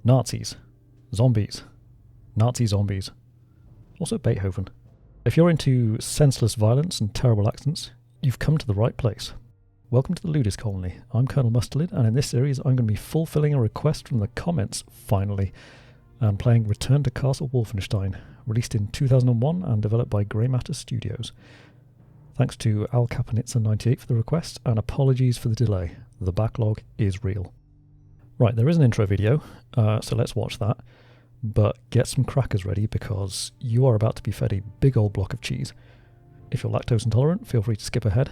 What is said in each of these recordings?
Nazis, zombies, Nazi zombies, also Beethoven. If you're into senseless violence and terrible accents, you've come to the right place. Welcome to the Ludist Colony. I'm Colonel Mustard, and in this series I'm going to be fulfilling a request from the comments, finally, and playing Return to Castle Wolfenstein, released in 2001 and developed by Grey Matter Studios. Thanks to Al Caponitza98 for the request, and apologies for the delay. The backlog is real. Right, there is an intro video, so let's watch that. But get some crackers ready because you are about to be fed a big old block of cheese. If you're lactose intolerant, feel free to skip ahead.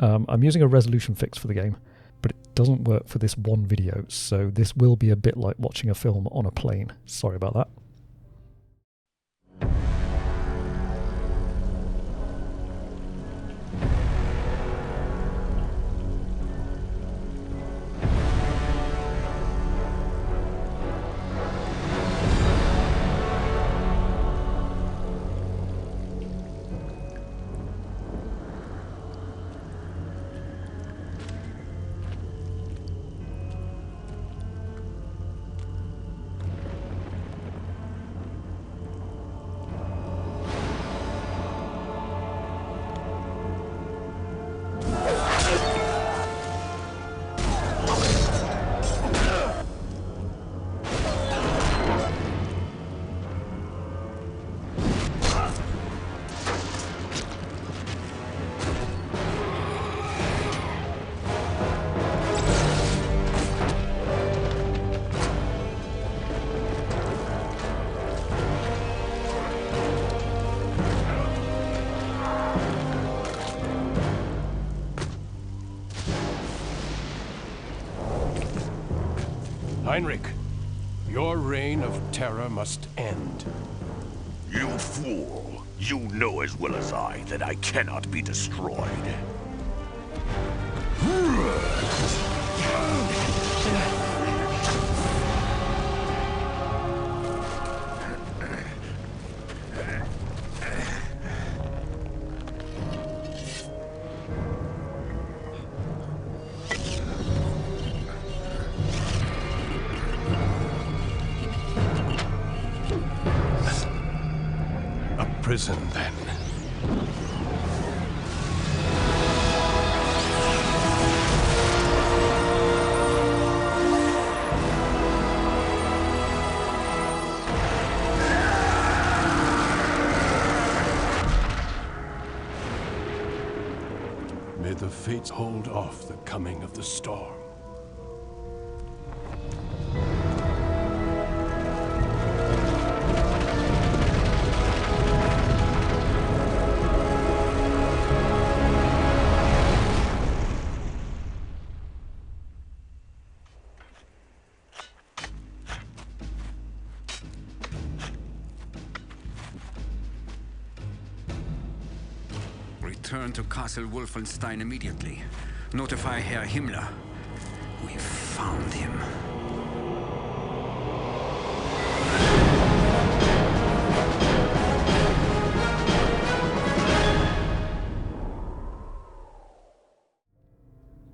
I'm using a resolution fix for the game, but it doesn't work for this one video, so this will be a bit like watching a film on a plane. Sorry about that. Heinrich, your reign of terror must end. You fool! You know as well as I that I cannot be destroyed. Prison, then. May the fates hold off the coming of the storm. Return to Castle Wolfenstein immediately. Notify Herr Himmler. We found him.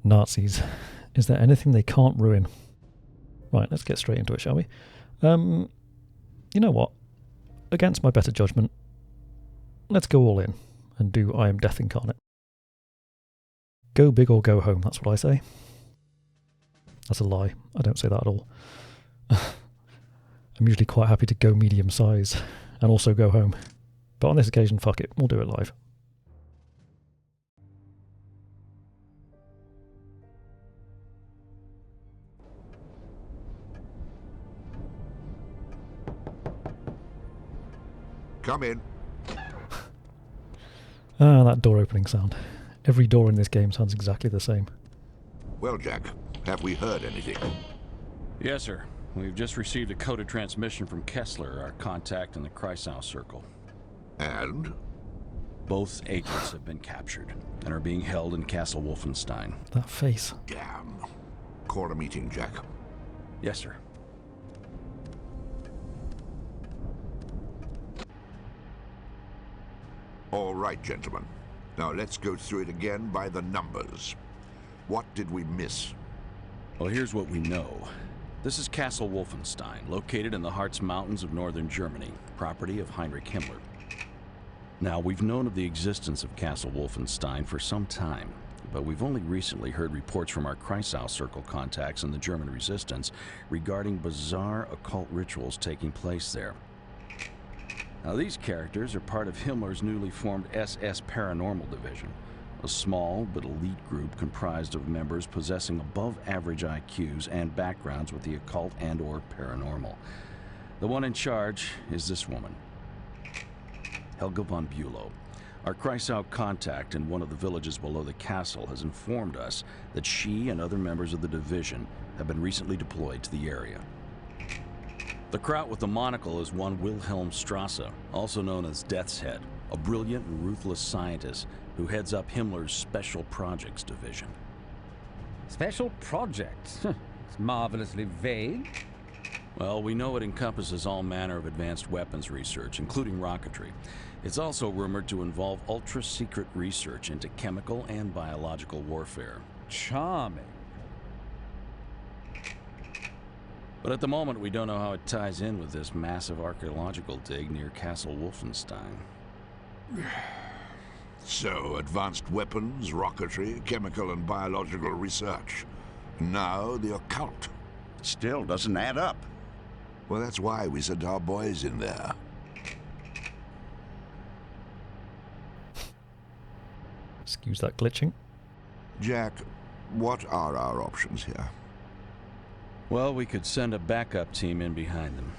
Nazis. Is there anything they can't ruin? Right, let's get straight into it, shall we? You know what? Against my better judgment, let's go all in and do I Am Death Incarnate. Go big or go home, that's what I say. That's a lie. I don't say that at all. I'm usually quite happy to go medium size and also go home. But on this occasion, fuck it, we'll do it live. Come in. Ah, that door opening sound. Every door in this game sounds exactly the same. Well, Jack, have we heard anything? Yes, sir. We've just received a coded transmission from Kessler, our contact in the Kreisau Circle. And? Both agents have been captured and are being held in Castle Wolfenstein. That face. Damn. Call a meeting, Jack. Yes, sir. All right, gentlemen. Now let's go through it again by the numbers. What did we miss? Well, here's what we know. This is Castle Wolfenstein, located in the Harz Mountains of northern Germany, property of Heinrich Himmler. Now, we've known of the existence of Castle Wolfenstein for some time, but we've only recently heard reports from our Kreisau Circle contacts in the German resistance regarding bizarre occult rituals taking place there. Now, these characters are part of Himmler's newly formed SS Paranormal Division, a small but elite group comprised of members possessing above-average IQs and backgrounds with the occult and/or paranormal. The one in charge is this woman, Helga von Bülow. Our Kreisau contact in one of the villages below the castle has informed us that she and other members of the division have been recently deployed to the area. The kraut with the monocle is one Wilhelm Strasse, also known as Death's Head, a brilliant and ruthless scientist who heads up Himmler's Special Projects Division. Special projects? It's marvelously vague. Well, we know it encompasses all manner of advanced weapons research, including rocketry. It's also rumored to involve ultra-secret research into chemical and biological warfare. Charming. But at the moment, we don't know how it ties in with this massive archaeological dig near Castle Wolfenstein. So, advanced weapons, rocketry, chemical and biological research. Now, the occult. Still doesn't add up. Well, that's why we sent our boys in there. Excuse that glitching. Jack, what are our options here? Well, we could send a backup team in behind them.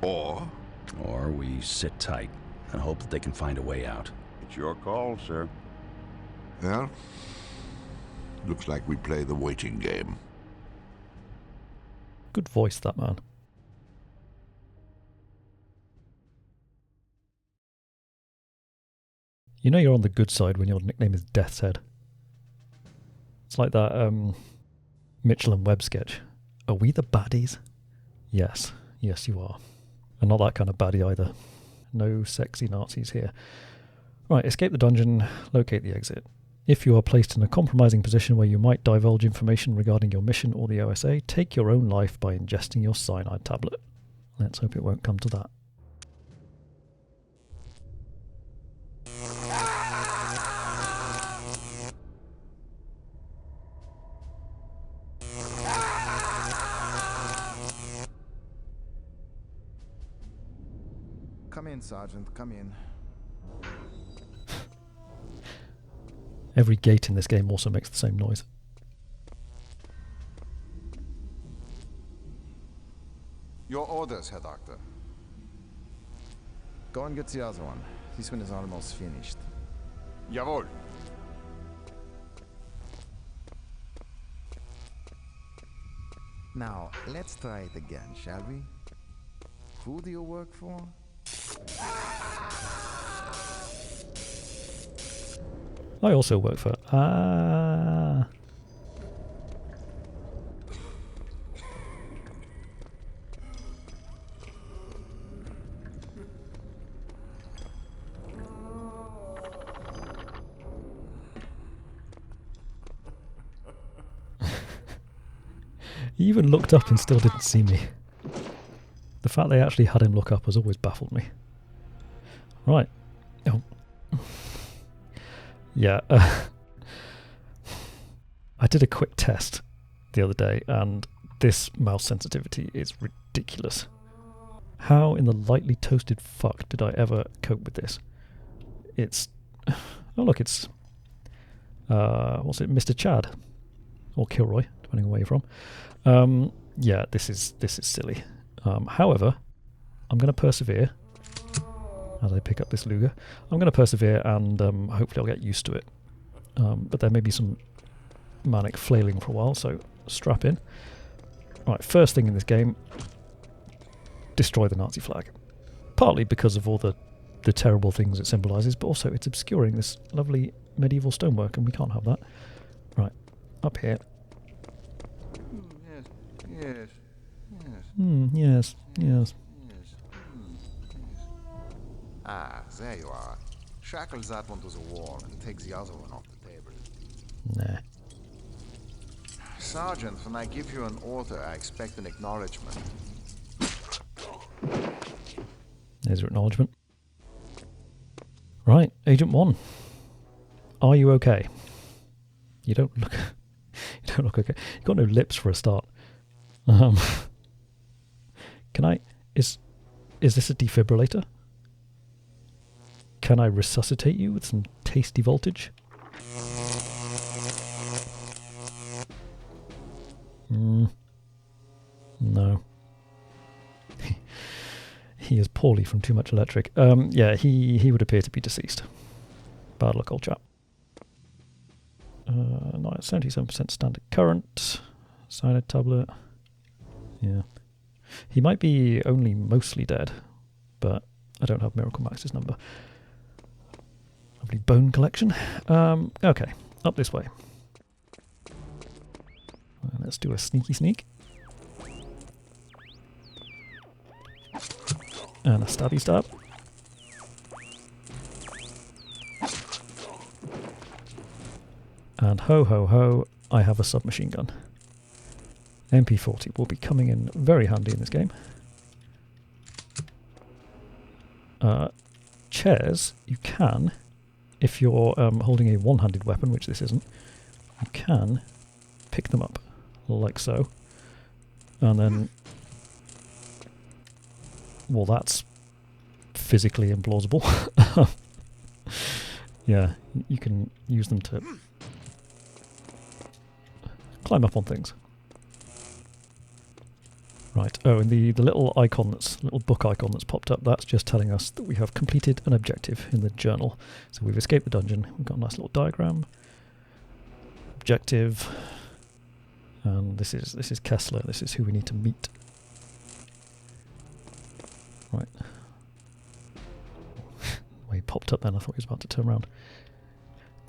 Or we sit tight and hope that they can find a way out. It's your call, sir. well, looks like we play the waiting game. Good voice, that man. You know you're on the good side when your nickname is Death's Head. It's like that Mitchell and Webb sketch. Are we the baddies? Yes. Yes, you are. And not that kind of baddie either. No sexy Nazis here. Right, escape the dungeon, locate the exit. If you are placed in a compromising position where you might divulge information regarding your mission or the OSA, take your own life by ingesting your cyanide tablet. Let's hope it won't come to that. Come in, Sergeant, come in. Every gate in this game also makes the same noise. Your orders, Herr Doctor. Go and get the other one. This one is almost finished. Jawohl. Now, let's try it again, shall we? Who do you work for? I also work for... He even looked up and still didn't see me. The fact they actually had him look up has always baffled me. Right. Oh. Yeah. I did a quick test the other day, and this mouse sensitivity is ridiculous. How in the lightly toasted fuck did I ever cope with this? It's... Oh look, it's... what's it? Mr. Chad. Or Kilroy, depending on where you're from. Yeah, this is silly. However, I'm going to persevere as I pick up this Luger. I'm going to persevere and hopefully I'll get used to it. But there may be some manic flailing for a while, so strap in. Right, first thing in this game, destroy the Nazi flag. Partly because of all the terrible things it symbolises, but also it's obscuring this lovely medieval stonework and we can't have that. Right, up here. Yes. Yes. Ah, there you are. Shackle that one to the wall and take the other one off the table. Nah. Sergeant, when I give you an order, I expect an acknowledgement. There's your acknowledgement. Right, Agent 1. Are you okay? You don't look okay. You've got no lips for a start. Can I... Is this a defibrillator? Can I resuscitate you with some tasty voltage? No. He is poorly from too much electric. Yeah, he would appear to be deceased. Bad luck, old chap. 77% standard current. Cyanide tablet. Yeah. He might be only mostly dead, but I don't have Miracle Max's number. Lovely bone collection. Okay, up this way. Let's do a sneaky sneak. And a stabby stab. And ho ho ho, I have a submachine gun. MP40 will be coming in very handy in this game. Chairs, you can, if you're holding a one-handed weapon, which this isn't, you can pick them up, like so. And then... Well, that's physically implausible. Yeah, you can use them to climb up on things. Right, oh, and the little icon little book icon that's popped up, that's just telling us that we have completed an objective in the journal. So we've escaped the dungeon, we've got a nice little diagram. Objective. And this is Kessler, this is who we need to meet. Right. Well, he popped up then, I thought he was about to turn around.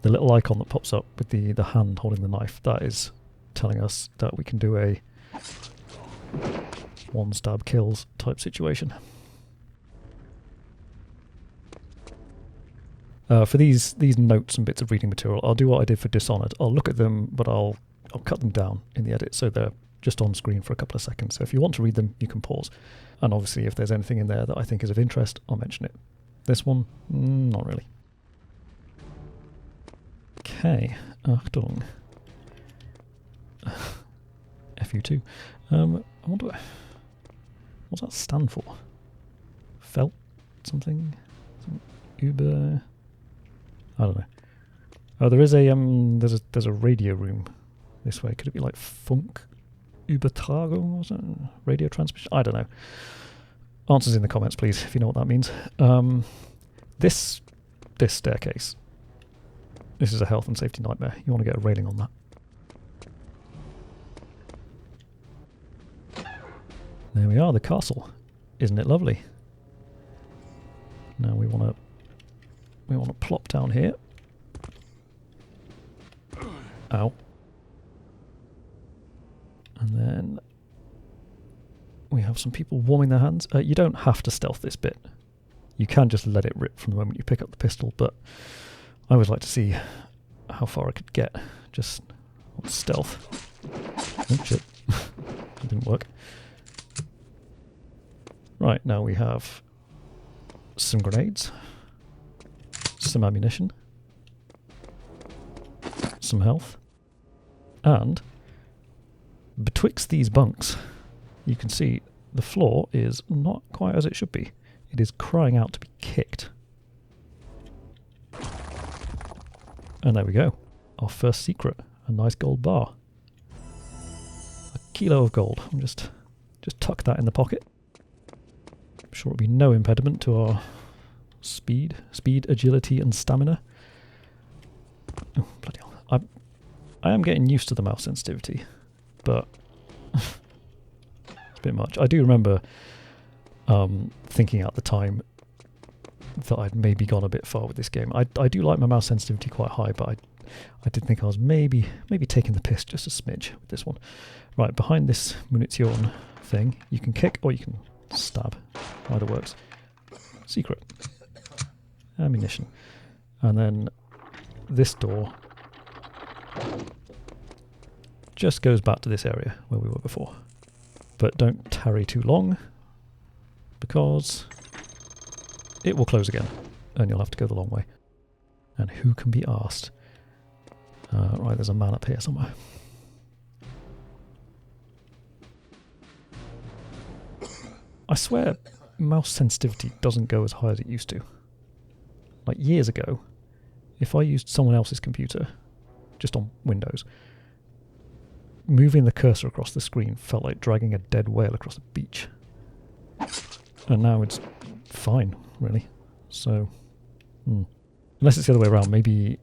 The little icon that pops up with the hand holding the knife, that is telling us that we can do a one stab kills type situation. For these notes and bits of reading material, I'll do what I did for Dishonored. I'll look at them, but I'll cut them down in the edit so they're just on screen for a couple of seconds. So if you want to read them, you can pause. And obviously if there's anything in there that I think is of interest, I'll mention it. This one, not really. Okay, Achtung. FU2. I wonder... What's that stand for? Felt something? Uber... I don't know. Oh, there is a there's a radio room this way. Could it be like Funk Übertragung or something? Radio transmission? I don't know. Answers in the comments, please, if you know what that means. This staircase. This is a health and safety nightmare. You want to get a railing on that. There we are, the castle. Isn't it lovely? Now we want to plop down here. Ow. And then we have some people warming their hands. You don't have to stealth this bit. You can just let it rip from the moment you pick up the pistol, but I always like to see how far I could get. Just stealth. Oh shit. That didn't work. Right, now we have some grenades, some ammunition, some health, and betwixt these bunks you can see the floor is not quite as it should be. It is crying out to be kicked. And there we go, our first secret, a nice gold bar. A kilo of gold. I'll just tuck that in the pocket. I'm sure it'll be no impediment to our speed, agility and stamina. Oh, bloody hell. I am getting used to the mouse sensitivity, but it's a bit much. I do remember thinking at the time that I'd maybe gone a bit far with this game. I do like my mouse sensitivity quite high, but I did think I was maybe taking the piss just a smidge with this one. Right, behind this munition thing, you can kick or you can stab. Either works. Secret. Ammunition. And then this door just goes back to this area where we were before. But don't tarry too long, because it will close again, and you'll have to go the long way. And who can be asked? Right, there's a man up here somewhere. I swear mouse sensitivity doesn't go as high as it used to. Like years ago, if I used someone else's computer, just on Windows, moving the cursor across the screen felt like dragging a dead whale across a beach. And now it's fine, really. So, unless it's the other way around, maybe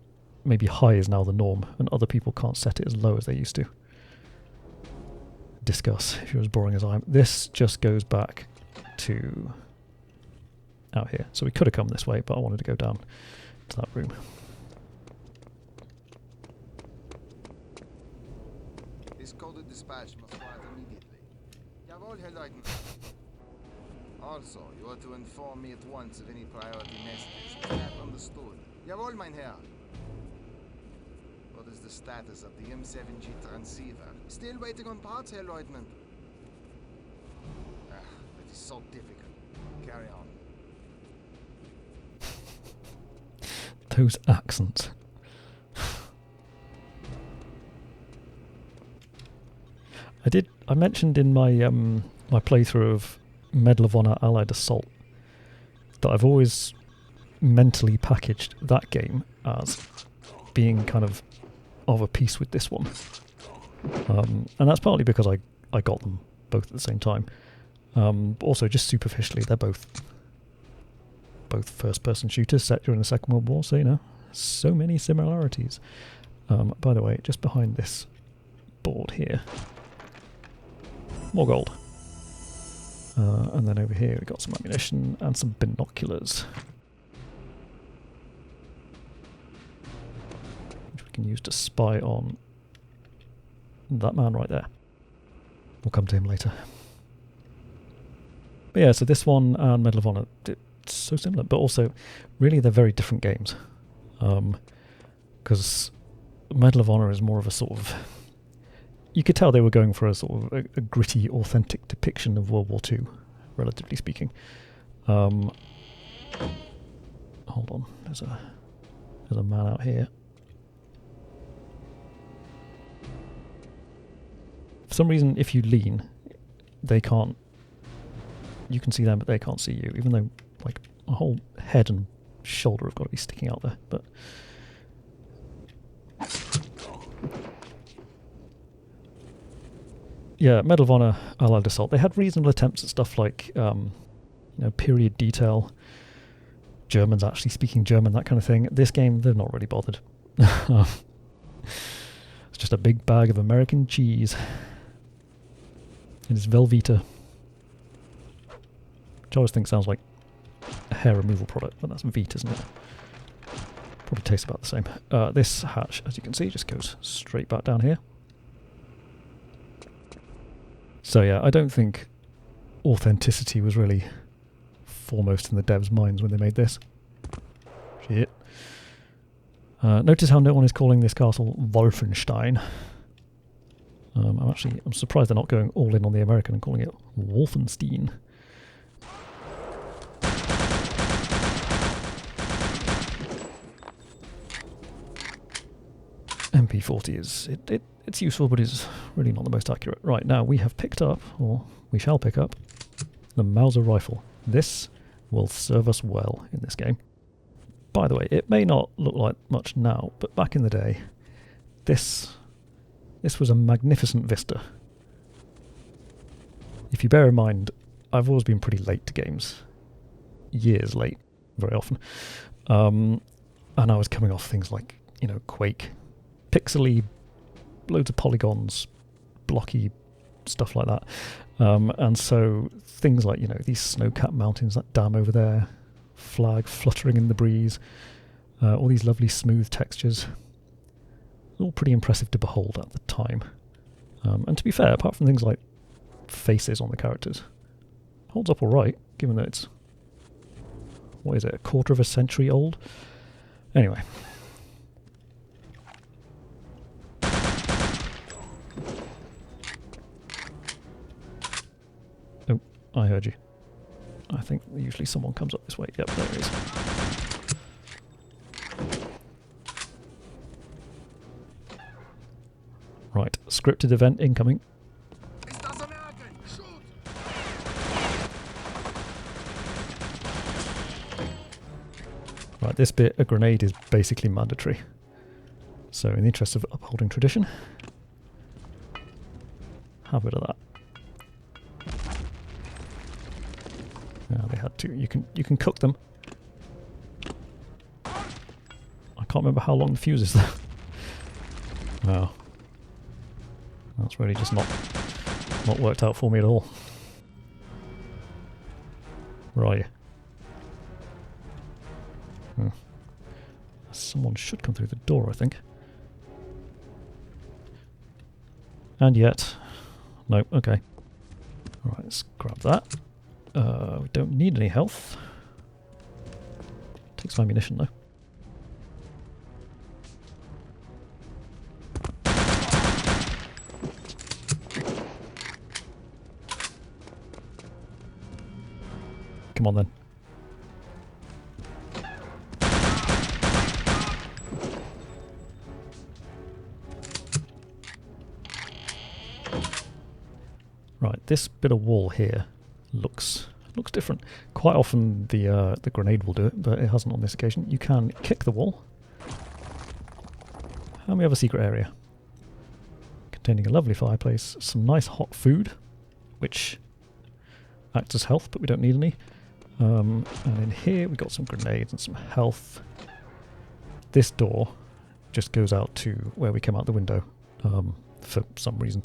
high is now the norm, and other people can't set it as low as they used to. Discuss, if you're as boring as I am. This just goes back to out here. So we could have come this way, but I wanted to go down to that room. This coded dispatch must go out immediately. Jawohl, Herr Leutnant. Also, you are to inform me at once of any priority messages. Is that understood? Jawohl, mein Herr. What is the status of the M7G transceiver? Still waiting on parts, Herr Leutnant. That is so difficult. Carry on. Those accents. I mentioned in my my playthrough of Medal of Honor Allied Assault that I've always mentally packaged that game as being kind of a piece with this one. And that's partly because I got them both at the same time. But also just superficially, they're both first-person shooters set during the Second World War, so, you know, so many similarities. By the way, just behind this board here, more gold. And then over here we've got some ammunition and some binoculars, which we can use to spy on that man right there. We'll come to him later. But yeah, so this one and Medal of Honor, it's so similar, but also really they're very different games. Because Medal of Honor is more of a sort of... You could tell they were going for a sort of a gritty, authentic depiction of World War II, relatively speaking. Hold on, there's a man out here. For some reason, if you lean, they can't... You can see them, but they can't see you, even though like a whole head and shoulder have got to be sticking out there. But yeah, Medal of Honor, Allied Assault. They had reasonable attempts at stuff like, period detail, Germans actually speaking German, that kind of thing. This game, they're not really bothered. It's just a big bag of American cheese. It is Velveeta. Which I always think sounds like a hair removal product, but that's Veet, isn't it? Probably tastes about the same. This hatch, as you can see, just goes straight back down here. So yeah, I don't think authenticity was really foremost in the devs' minds when they made this. Shit. Notice how no one is calling this castle Wolfenstein. I'm surprised they're not going all in on the American and calling it Wolfenstein. MP40 is it's useful, but is really not the most accurate. Right, now we have picked up, or we shall pick up, the Mauser rifle. This will serve us well in this game. By the way, it may not look like much now, but back in the day, this was a magnificent vista. If you bear in mind, I've always been pretty late to games. Years late, very often. And I was coming off things like, Quake, pixely, loads of polygons, blocky stuff like that. And so things like, these snow-capped mountains, that dam over there, flag fluttering in the breeze, all these lovely smooth textures, all pretty impressive to behold at the time. And to be fair, apart from things like faces on the characters, holds up alright, given that it's, what is it, a quarter of a century old? Anyway. I heard you. I think usually someone comes up this way. Yep, there he is. Right, scripted event incoming. Right, this bit, a grenade is basically mandatory. So in the interest of upholding tradition, have a bit of that. Yeah, they had to. You can cook them. I can't remember how long the fuse is though. Wow. That's really just not worked out for me at all. Where are you? Someone should come through the door, I think. And yet... Nope, okay. Alright, let's grab that. We don't need any health. Take some ammunition though. Come on then. Right, this bit of wall here looks different. Quite often the grenade will do it, but it hasn't on this occasion. You can kick the wall. And we have a secret area containing a lovely fireplace, some nice hot food, which acts as health, but we don't need any. And in here we got some grenades and some health. This door just goes out to where we came out the window for some reason.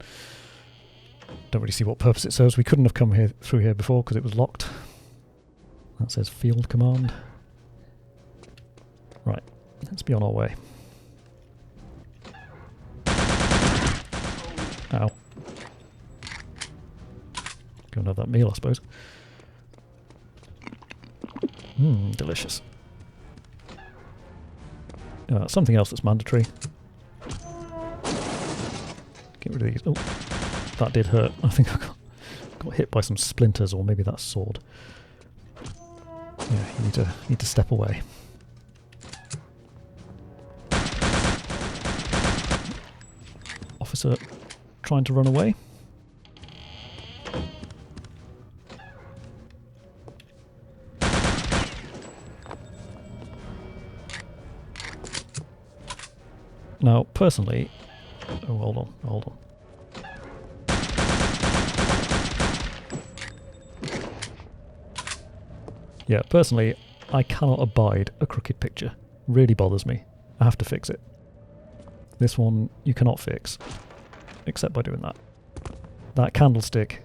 Don't really see what purpose it serves. We couldn't have come through here before because it was locked. That says field command. Right, let's be on our way. Ow. Go and have that meal, I suppose. Delicious. Something else that's mandatory. Get rid of these. Oh, that did hurt. I think I got hit by some splinters, or maybe that sword. Yeah, you need to step away. Officer trying to run away. Now, personally... Oh, hold on. Yeah, personally, I cannot abide a crooked picture. Really bothers me. I have to fix it. This one, you cannot fix. Except by doing that. That candlestick...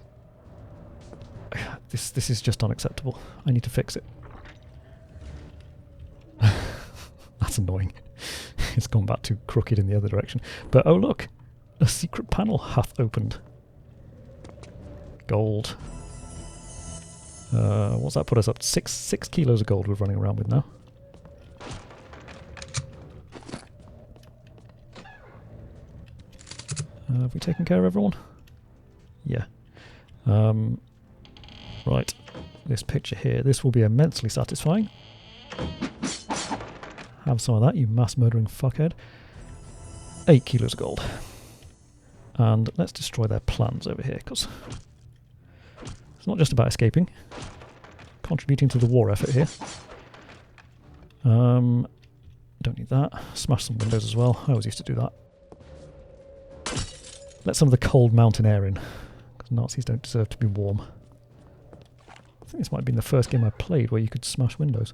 This is just unacceptable. I need to fix it. That's annoying. It's gone back to crooked in the other direction. But oh look! A secret panel hath opened. Gold. What's that put us up to? 6 kilos of gold we're running around with now. Have we taken care of everyone? Yeah. Right. This picture here. This will be immensely satisfying. Have some of that, you mass murdering fuckhead. 8 kilos of gold. And let's destroy their plans over here, because it's not just about escaping. Contributing to the war effort here. Don't need that. Smash some windows as well. I always used to do that. Let some of the cold mountain air in, because Nazis don't deserve to be warm. I think this might have been the first game I played where you could smash windows.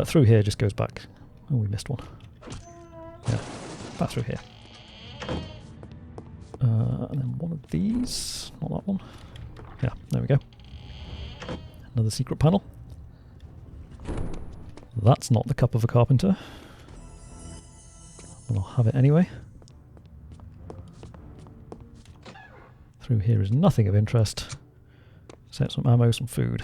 Through here just goes back. Oh, we missed one. Yeah, back through here. And then one of these. Not that one. Yeah, there we go. Another secret panel. That's not the cup of a carpenter. But I'll have it anyway. Through here is nothing of interest. Except some ammo, some food.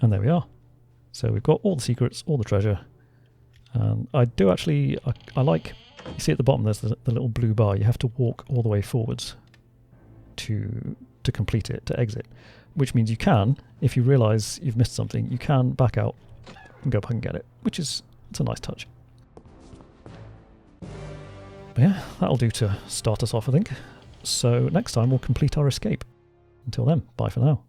And there we are. So we've got all the secrets, all the treasure. And I do actually, I like, you see at the bottom there's the little blue bar. You have to walk all the way forwards to complete it, to exit. Which means you can, if you realise you've missed something, you can back out and go back and get it, which is, it's a nice touch. But yeah, that'll do to start us off, I think. So next time we'll complete our escape. Until then, bye for now.